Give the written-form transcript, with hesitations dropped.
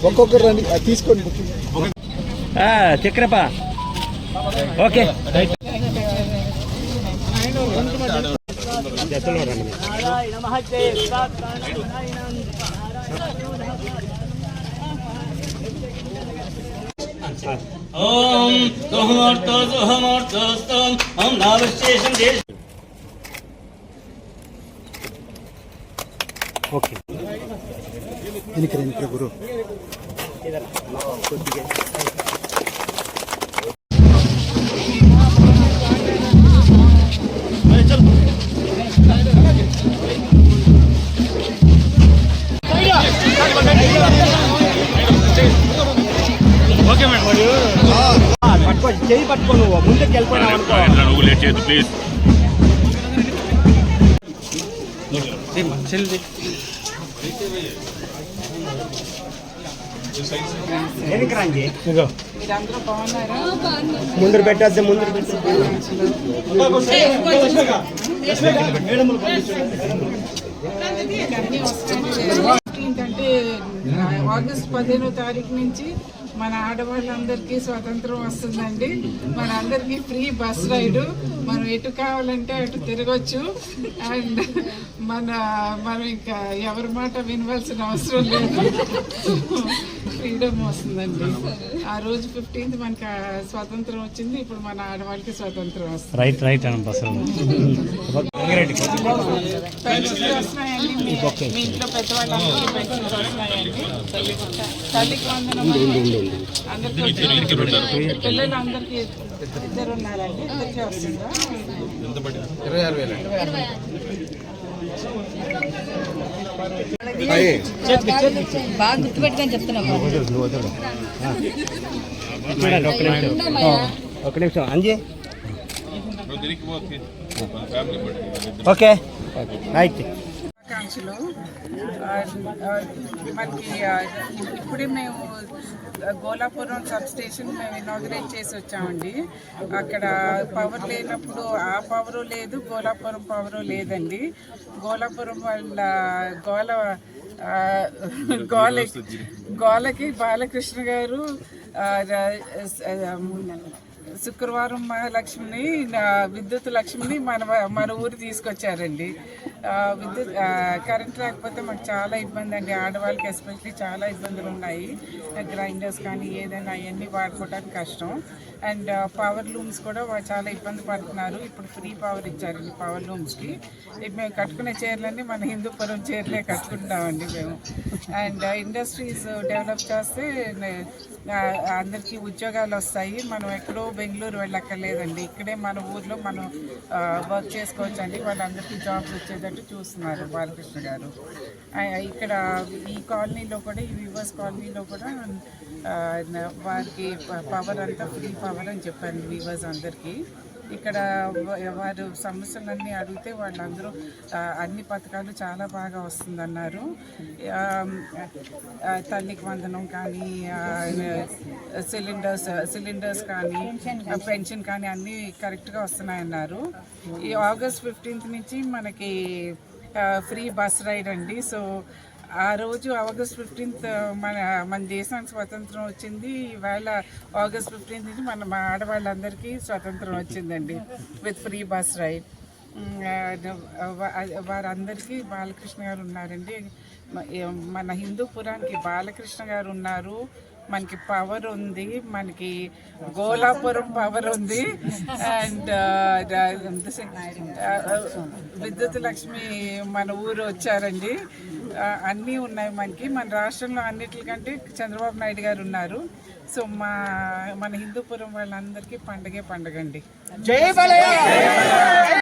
ఒక్కొక్కరు రండి తీసుకోండి చక్రపా. ఓకే ఓం సోహమూర్తో సోహమూర్తోస్తం ఓం నావశేషం దేశ. ఓకే ఎనికి గురు ఓకే మేడం పట్టుకో, చేయి పట్టుకో, నువ్వు ముందుకు వెళ్ళిపోయినావు అనుకో. నువ్వు లేట్ చేయొద్దు ప్లీజ్. ముందు పెట్టద్దు, ముందు అంటే ఆగస్టు 15వ తారీఖు నుంచి మన ఆడవాళ్ళందరికీ స్వతంత్రం వస్తుందండి. మన అందరికీ ఫ్రీ బస్ రైడు, మనం ఎటు కావాలంటే అటు తిరగచ్చు. అండ్ మనం ఇంకా ఎవరి మాట వినవలసిన అవసరం లేదు, ఫ్రీడమ్ వస్తుందండి. ఆ రోజు 15th మనకి స్వాతంత్రం వచ్చింది, ఇప్పుడు మన ఆడవాళ్ళకి స్వాతంత్రం వస్తుంది. రైట్ రైట్ అన్న పెన్షన్లు వస్తున్నాయండి, మీ ఇంట్లో పెద్దవాళ్ళందరికీ పెన్షన్లు వస్తున్నాయండి. తల్లికి వందనం అందరికీ, పిల్లలు అందరికీ ఇద్దరు ఉన్నారండి, ఇద్దరికీ వస్తుందా? 26,000 బాగా గుర్తుపెట్టుకొని చెప్తున్నా. ఒక నిమిషం అంజీ. Okay right. ఆకాంక్షలు మనకి ఇప్పుడే మేము గోలాపురం సబ్ స్టేషన్ మేము ఇనాగ్రేట్ చేసి వచ్చామండి. అక్కడ పవర్ లేనప్పుడు ఆ పవరు లేదు, గోలాపురం పవరు లేదండి. గోలాపురం వాళ్ళ గోలకి బాలకృష్ణ గారు శుక్రవారం మహాలక్ష్మిని, విద్యుత్ లక్ష్మిని మన ఊరు తీసుకొచ్చారండి. కరెంట్ రాకపోతే మాకు చాలా ఇబ్బంది అండి, ఆడవాళ్ళకి ఎస్పెషల్లీ చాలా ఇబ్బందులు ఉన్నాయి. గ్రైండర్స్ కానీ ఏదైనా అవన్నీ వాడుకోవడానికి కష్టం. అండ్ పవర్ లూమ్స్ కూడా చాలా ఇబ్బంది పడుతున్నారు. ఇప్పుడు ఫ్రీ పవర్ ఇచ్చారండి పవర్ లూమ్స్కి. మేము కట్టుకునే చీరలన్నీ మన హిందూపురం చీరలే కట్టుకుంటామండి మేము. అండ్ ఇండస్ట్రీస్ డెవలప్ చేస్తే అందరికీ ఉద్యోగాలు వస్తాయి. మనం ఎక్కడో బెంగళూరు వెళ్ళక్కర్లేదండి, ఇక్కడే మన ఊర్లో మనం వర్క్ చేసుకోవచ్చండి. వాళ్ళందరికీ జాబ్స్ వచ్చేటట్టు చూస్తున్నారు బాలకృష్ణ గారు. ఇక్కడ ఈ కాలనీలో కూడా, ఈ వీవర్స్ కాలనీలో కూడా వారికి పవర్ అంతా ఫ్రీ పవర్ అని చెప్పారు వీవర్స్ అందరికీ. ఇక్కడ వారు సమస్యలన్నీ అడిగితే వాళ్ళందరూ అన్ని పథకాలు చాలా బాగా వస్తుందన్నారు. తల్లికి వందనం కానీ, సిలిండర్స్ కానీ, పెన్షన్ కానీ అన్నీ కరెక్ట్గా వస్తున్నాయన్నారు. ఈ ఆగస్ట్ 15th నుంచి మనకి ఫ్రీ బస్ రైడ్ అండి. సో ఆ రోజు ఆగస్ట్ 15th మన దేశానికి స్వతంత్రం వచ్చింది. ఈవేళ ఆగస్ట్ 15th నుంచి మన ఆడవాళ్ళందరికీ స్వతంత్రం వచ్చిందండి విత్ ఫ్రీ బస్ రైడ్. వారందరికీ బాలకృష్ణ గారు ఉన్నారండి. మన హిందూపురానికి బాలకృష్ణ గారు ఉన్నారు, మనకి పవర్ ఉంది, మనకి గోలాపురం పవర్ ఉంది. అండ్ విద్యుత్ లక్ష్మి మన ఊరు వచ్చారండి. అన్నీ ఉన్నాయి మనకి. మన రాష్ట్రంలో అన్నిటికంటే చంద్రబాబు నాయుడు గారు ఉన్నారు. సో మన హిందూపురం వాళ్ళందరికీ పండగే పండగండి. జై బాలయ్య.